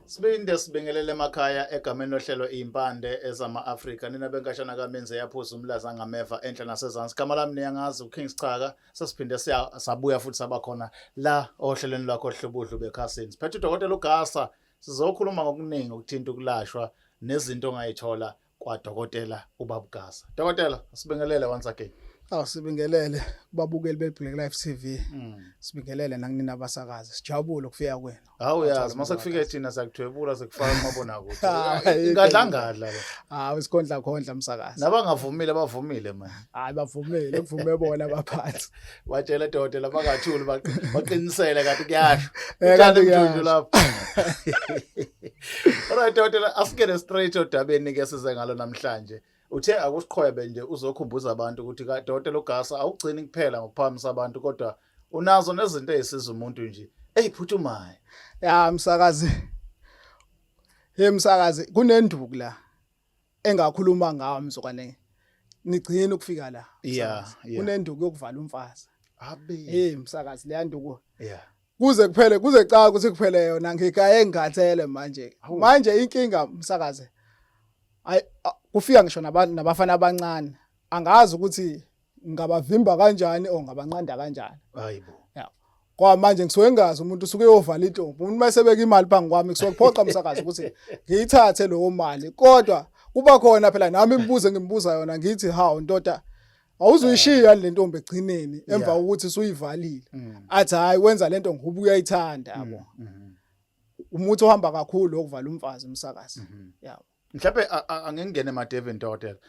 Sibinde sibingelele emakhaya egameni lohlelo impande ezama Africa nina benkashana kaMenze yaphuza umlaza ngameva enhla nasezansi. Igama lami niyangazi uKings Chaka sesiphinde sabuya futhi sabakhona la ohlelweni lwakho hlobudlu bekhasini. Siphethe uDokotela uGasa sizokhuluma ngokuningi ukuthinta ukulashwa nezinto ongayithola kwaDokotela uBaba Gasa. Dokotela sibingelele once again. Sibingelele kubabukeli beBlaqlife TV. Sibingelele nakunina abasakazi. Sijabule ukufika kwenu. Hawu yazi mase kufike thina sakuthwebula sekufaka umabona kude. Ngadlangadla la. Isikhondla khondla umsakazi. Nabangavumile bavumile man. Bavumile kuvume bona abaphansi. Watshela Dokotela bangathuli baqinisele kanti kuyasho. Uthanda umthundu lapho. Alright Dokotela asikele straight odabeni ke size ngalo namhlanje. Uthe akusiqhwebe nje uzokhumbuza abantu ukuthi Dokotela uGasa awugcini kuphela ngokuphamisa abantu kodwa unazo nezinto ezisiza umuntu nje eziphuthumayo. Msakazi. Msakazi kunenduku la engakhuluma ngawo mzokwane. Nigcina ukufika la. Kunenduku yokuvala umfazi. Msakazi le yanduku. Kuze caka ukuthi kuphele yona ngikaye ngigathele manje. Manje inkinga msakazi. Kufika ngisho nabafana abancane angazi ukuthi ngabavimba kanjani o ngabanqanda kanjani. Hayibo. Kwa manje ngisuke ngazi umuntu usuke yovala intombi umuntu masebeka imali phangi kwami kusophoqa umsakazi ukuthi ngiyithathe leyo mali kodwa kuba khona phela nami ngimbuza yona ngithi hawu ndoda awuzuyishiya le ntombi egcineni emva ukuthi usuyivalile athi hayi wenza lento ngoba uyayithanda yabo. Umuntu ohamba kakhulu okuvala umfazi umsakazi. Yabo. Mhlawumbe angengene emadevini Dokotela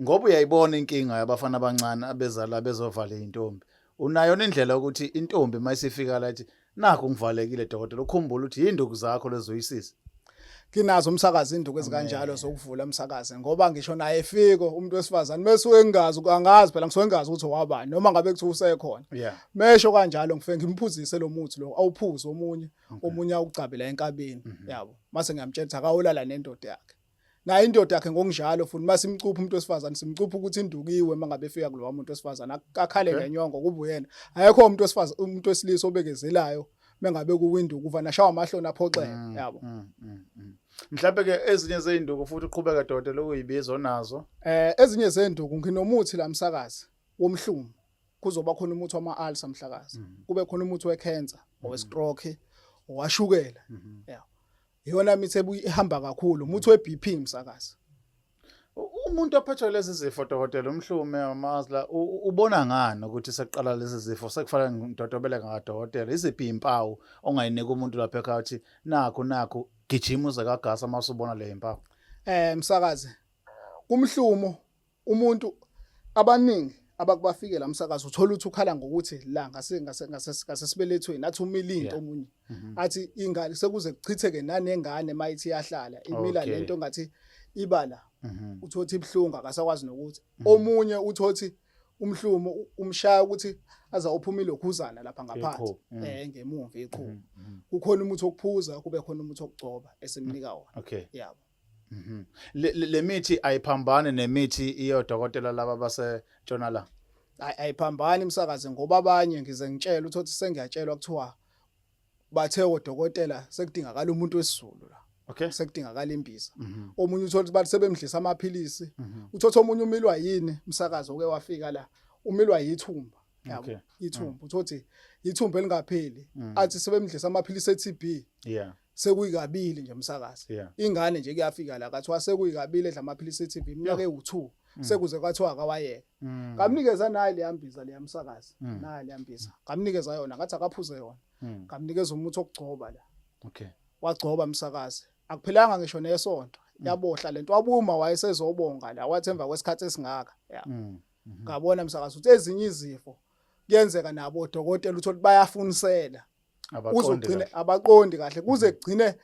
ngoba uyayibona inkinga yabafana abancane abezala bezovala intombi unayo indlela ukuthi intombi mayisifika lathi nakho ngivalekile Dokotela ukhumbula ukuthi yinduku zakho lezoyisisa. Kinazo umsakazi induku ezikanjalo zokuvula umsakazi ngoba ngisho naye efiko umuntu wesifazane mesuke ngingazi angazi phela ngisuke ngingazi ukuthi owabani noma ngabe kuthi usekhona. Mesho kanjalo ngifike ngimphuzise lo muthi lo awuphuze omunye awucabela enkabeni yabo mase ngiyamtshela akawulala nendoda yakhe. Na indoda yakhe ngokunjalo futhi masimcupha umuntu wesifazane simcupha ukuthi indukiwe mangabe efika kulowa muntu wesifazane akakhale ngenyongo kuba uyena ayekho umuntu wesifazane umuntu wesilisa obekezelayo mengabe kuwinduku uvana shawa amahloni aphoxeke yabo. Mhlawumbe ke ezinye zeinduku futhi uqhubeka Dokotela ukuyibiza onazo ezinye zenduku nginomuthi la msakazi womhlumo kuzoba khona umuthi wama-ulcer mhlakazi kube khona umuthi wecancer owestroke owashukela yabo. Iyona mithi ehamba kakhulu umuthi weBP msakazi. Umuntu ophethwe lezi zifo Dokotela umhlume amazla ubona ngani ukuthi seqala lezi zifo sekufana ngidodobele ngaDokotela iziphi impawu ongayinika umuntu lapha ekhaya nakho gijima uze kaGasa masubona le impawu. Msakazi kumhlumo umuntu abaningi abakubafike la msakazi uthola ukuthi ukhala ngokuthi la ngasesibelethweni athi umila into omunye athi ingane sekuze kuchitheke nanengane mayithi yahlala imila lento ngathi ibala uthothi ibhlungu akasakwazi nokuthi omunye uthothi umhlumo umshaya ukuthi aza uphumile okhuzana lapha ngaphansi ngemuva iqhubu kukhona umuthi wokuphuza kube khona umuthi wokugcoba esemnika wona yabo. Le mithi ayiphambane nemithi iyo Dokotela laba base Ntshonalanga. Ayiphambani umsakazi ngoba abanye ngize ngitshela ukuthi sengiyatshelwa kuthiwa bathe oDokotela sekudingakala umuntu wesizulu la. Sekudingakala imbiza. Omunye uthola bathi sebemdlisa amaphilisi. Uthothi omunye umilwa yini umsakazi oke wafika la umilwa yithumba yabo. Ithumba uthothi ithumba elingapheli athi sebemdlisa amaphilisi eTB. Sekuyikabili nje umsakazi. Ingane nje kuyafika la kathiwa sekuyikabili edla amaphilisi eTB iminyaka e2 sekuze kwathiwa akawayeka. Kamnikeza nayi leyambiza leyamsakazi. Nayi leyambiza. Kamnikeza yona ngathi akaphuze yona. Kamnikeza umuthi wokugcoba la. Wagcoba umsakazi. Akuphelanga ngisho nesonto. Yabohla lento wabuma wayesezobonga la wathemva kwesikhathi esingaka. Ngabona umsakazi ukuthi ezinye izifo kuyenzeka nabo Dokotela uthola bayafunisela. Abaqondi kahle kuze kugcine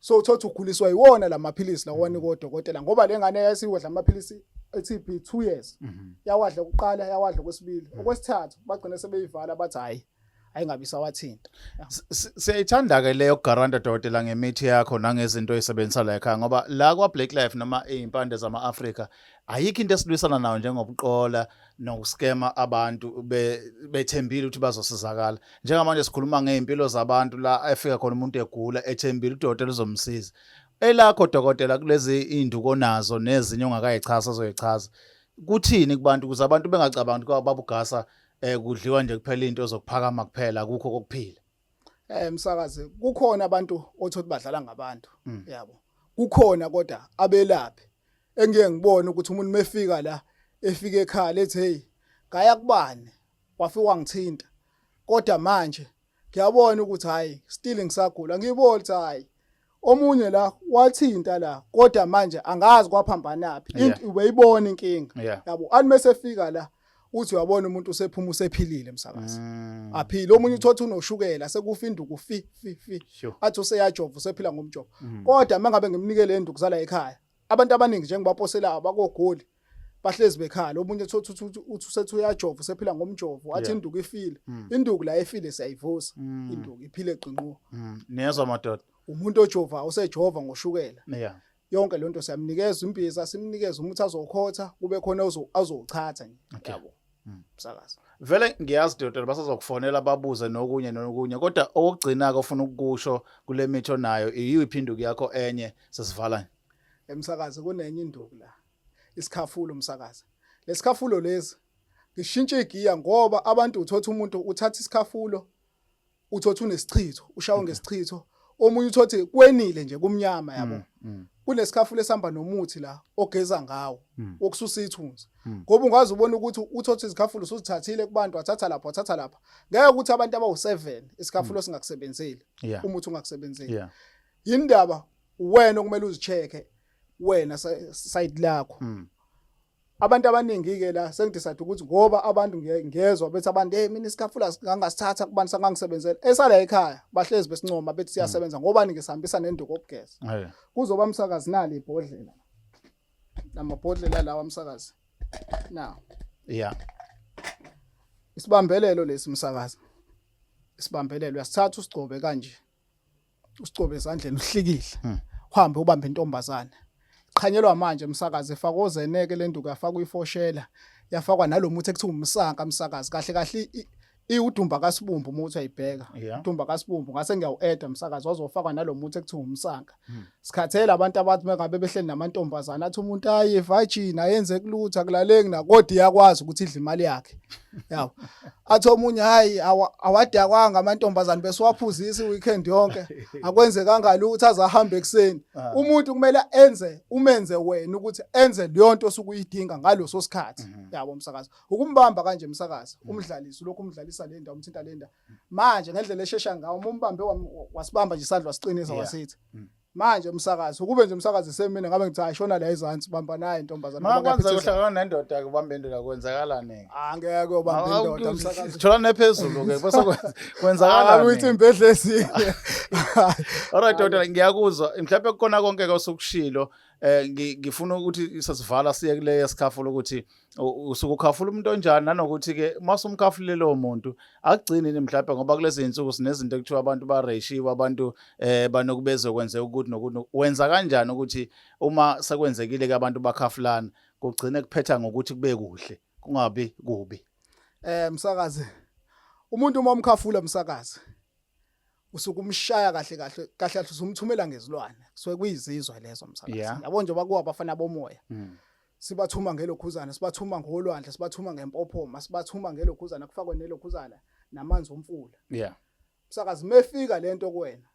so uthothi uguliswa yiwona lamaphilisi lawana koDokotela ngoba lengane yasiwadla amaphilisi eTB 2 years yawadla ukuqala yawadla kwesibili okwesithathu bagcina sebeyivala bathi hayi ayingabi sawathinta. Siyayithanda ke leyo garanta dokotela ngemithi yakho nangezinto oyisebenzisa la ekhaya ngoba la kwa Blaqlife noma izimpande zama-Afrika ayikho into esilwisana nayo njengobuqola nokuskema abantu bethembile ukuthi bazosizakala. Njengamanje sikhuluma ngeimpilo zabantu la efika khona umuntu egula ethembile udokotela uzomsiza. Elakho dokotela kulezi induko nazo nezinye ongakayichaza ozoyichaza. Kuthini kubantu ukuze abantu bengacabangi ukuthi baba uGasa kudliwa nje kuphela into zokuphakama kuphela akukho kokuphila. Msakazi kukhona abantu othothi badlala ngabantu yabo. Kukhona kodwa abelaphi engeke ngibone ukuthi umuntu mefika la efika ekhaya lethi hey ngaya kubani wafika wangithinta kodwa manje ngiyabona ukuthi hayi still ngisagula ngibona ukuthi hayi omunye la wathinta la kodwa manje angazi kwaphambanaphi into ubeyibona inkinga yabo animese efika la uthi uyabona umuntu usephuma usephilile msakazi aphile omunye uthothi unoshukela sekufa induku fi athi useyajova usephila ngomjovo kodwa mangabe ngimnikele induku zala ekhaya abantu abaningi njengobaposela abakogoli bahlezi bekhala omunye uthothi uthi usethi uyajova usephila ngomjovo athi induku ifile induku la efile siyayivusa induku iphile eqinqo niyezwa madoda umuntu ojova usejova ngoshukela yonke lonto siyamnikeza imbiza simnikeza umuthi azokhotha kube khona azowuchatha yabo msakazi vele ngiyazi dokotela basazokufonela babuze nokunye kodwa okugcina ufuna ukusho kule mithi onayo iyiphi induku yakho enye sesivala emsakazi kunenye induku la Iskhafulo msakazi lesikhafulo lezi ngishintshe igiya ngoba abantu uthotha umuntu uthatha isikhafulo uthotha unesichitho ushawa ngesichitho omunye uthothi kwenile nje kumnyama yabo kunesikhafulo esihamba nomuthi la ogeza ngawo okususa ithunzi ngoba ungazi ubona ukuthi uthothi izikhafulo usuzithathile kubantu wathatha lapha ngeke ukuthi abantu abawu7 isikhafulo singakusebenzeli umuthi ungakusebenzeli indaba wena okumele uzicheke wena side lakho abantu abaningi ke la sengidecide ukuthi ngoba abantu ngezwe bethi abantu mina isikhafulo ngangasithatha kubantu sangangisebenzela esala ekhaya bahlezi besincoma bethi siyasebenza ngoba ningisihambisa nenduku okugeza kuzoba umsakazi nali ibhodlela namabhodlela lawa umsakazi now isibambelelo lesi msakazi isibambelelo uyasithatha usigcobe kanje usigcobe ezandleni uhlikile uhambe ubambe intombazana khanyelwa manje umsakazi efaka ozeneke lenduku yafaka uyifoshela yafakwa nalomuthi ekuthiwa umsaka umsakazi kahle iudumba kasibumbu umuthi ayibheka udumba kasibumbu ngase ngiyawu-eda umsakazi wazofakwa nalomuthi ekuthiwa umsaka sikhathela abantu abathi mengabe behleli namantombazana athi umuntu aye virgin ayenze kulutha kulaleki nakodi yakwazi ukuthi idle imali yakhe yabo athi omunye hayi awadakwanga amantombazana besiwaphuzisa iweekend yonke akwenze kangalutho azahambe ekseni umuntu kumele umenze wena ukuthi enze leyo nto osukuyidinga ngaloso sikhathi yabo umsakazi ukumbamba kanje umsakazi umdlalisi lokhu umdlalisa le ndawo umthinta le ndawo manje ngendlela eshesha ngawo umbambe wasibamba nje isandla wasiqinisa wasithi manje umsakazi ukube nje umsakazi semina ngabe ngithi ayishona la ezantsi bamba naye intombazana ngoba kwenza kuhlangana nendoda kubamba indoda kwenzakalani angeke ubamba indoda umsakazi thola nephezulu ke bese kwenzakalani uyithi imbedlesi alright doda ngiyakuzwa mhlawumbe kukhona konke osokushilo ngifuna ukuthi sesivala siye kule yesikhafulo ukuthi usuku ukhafula umuntu onjani nanokuthi ke masumkhafulile lo muntu akugcini mhlawumbe ngoba kulezi insuku sinezinto ekuthiwa abantu bareshiwe abantu banokubezwe kwenzeka ukuthi nokuthi wenza kanjani ukuthi uma sekwenzekile ke abantu bakhafulana kugcine kuphetha ngokuthi kube kuhle kungabi kubi msakazi umuntu uma umkhafula msakazi usukumshaya kahle usumthumela ngezilwane kusuke kuyizizwa lezo msakazi yabo nje bakuwa abafana bomoya sibathuma ngelokhuzana sibathuma ngolwandle sibathuma ngempophoma sibathuma ngelokhuzana kufakwe nelokhuzana namanzi omfula msakazi mefika lento kuwena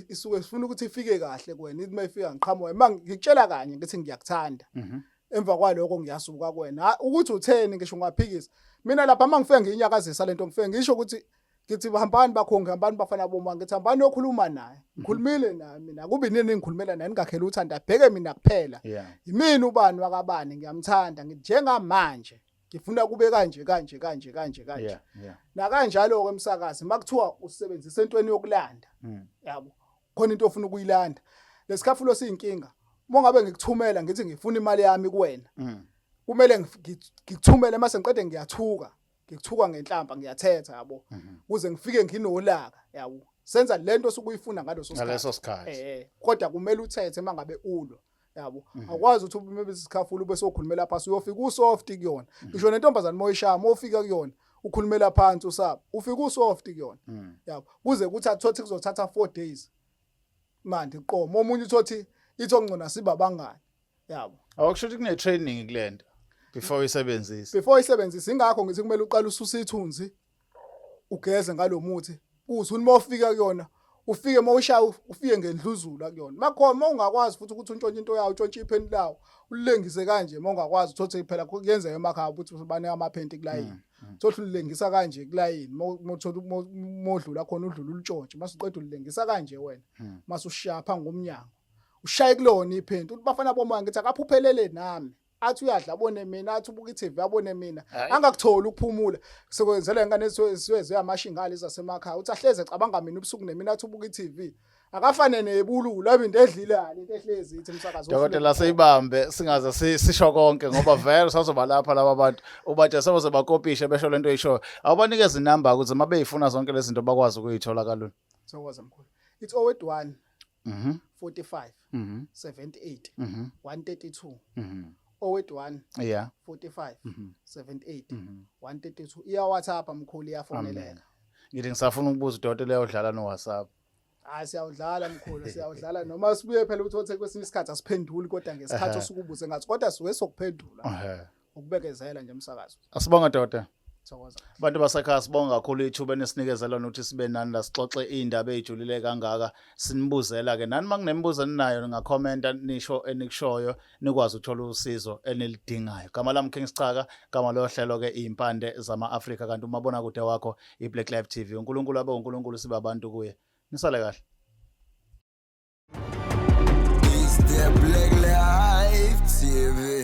isuke sifuna ukuthi ifike kahle kuwena ithi mefika ngiqhamuke mangikutshela kanye ngithi ngiyakuthanda emva kwaloko ngiyasuka kuwena ukuthi utheni ngisho ungaphikisa mina lapha mangifike ngiyinyakazisa lento ngifike ngisho ukuthi ngithi hambani bakhonge hambani bafana boma ngithi hambani yokhuluma naye ngikhulumile naye mina kubi nini ngikhulumela naye ningakhela uthanda bheke mina kuphela yimini ubani wakabani ngiyamthanda ngithi njengamanje ngifuna kube kanje na kanjalo ke emsakazi makuthiwa usebenzisa entweni yokulanda yabo khona into ofuna ukuyilanda lesikhafulo siyinkinga mongabe ngikuthumela ngithi ngifuna imali yami kuwena kumele ngikuthumele mase ngiqede ngiyathuka ngikuthuka ngenhlamba ngiyathetha yabo kuze ngifike nginolaka yabo senza lento osukuyifuna ngaleso sikhathi kodwa kumele uthethe mangabe ulwa yabo akwazi ukuthi ube isikhafulo bese ukhulumela phansi uyofika usoft kuyona ngisho nentombazane moyishama ofika kuyona ukhulumela phansi usapho ufika usoft kuyona yabo kuze kuthi athothi kuzothatha 4 days manje qomo omunye uthothi ithongcona siba bangani yabo awukusho ukuthi kune training kulento before isebenzise ingakho ngithi kumele uqale ususa ithunzi ugeze ngalomuthi kuthi uma ufika kuyona ufike mawushaya ufike ngendluzula kuyona makhona mawungakwazi futhi ukuthi untshontshe into yawo untshontshe ipheni lawo ulengise kanje mawungakwazi uthothi phela kuyenzeka emakhaya ukuthi bane amaphenti kulayini thothi ulengisa kanje kulayini mawuthola modlula khona udlula ulutshontshe masuqeda ulengisa kanje wena masushapha ngomnyango ushaye kulona iphenti uthi bafana bomoya ngithi akaphuphelele nami athi uyadla abone mina athi ubuka iTV abone mina angakuthola ukuphumula sekwenzela ingane esiweze amashingale zasemakhaya uthi ahleze cabanga mina ubusuku nemina athi ubuka iTV akafane nebululu abe into edlilana into ehlezi ithi umsakazo dokotela seyibambe singaze sisho konke ngoba vele sazoba lapha laba bantu ubathi sebaze bakopishe besho lento eyisho awubanikeza inamba ukuze mabe yifuna zonke lezi zinto bakwazi ukuyithola kalula sokwazi mkhulu it's 081 45 78 132 081 45 78 132 iya WhatsApp mkhulu iyafoneleka ngithi ngisafuna ukubuza udokotela uyodlala no WhatsApp siyawudlala mkhulu siyawudlala noma sibuye phela ukuthi othe kwesinye isikhathi asiphenduli kodwa ngesikhathi osukubuze ngathi kodwa siwe sokuphendula ukubekezela nje umsakazo asibonga dokotela thokoza abantu basekhaya sibonga kakhulu ithuba nesinikezela nokuthi sibe nani la sixoxe indaba ejulile kangaka sinibuzela ke nani manginembuzo ninayo ngakhomenta nisho enikushoyo nikwazi ukuthola usizo enilidingayo gama lami King Sichaka gama lohlelo ke impande zama Africa kanti umabona kude wakho iBlaqlife TV uNkulunkulu abe uNkulunkulu sibe abantu kuye nisale kahle is the Blaqlife TV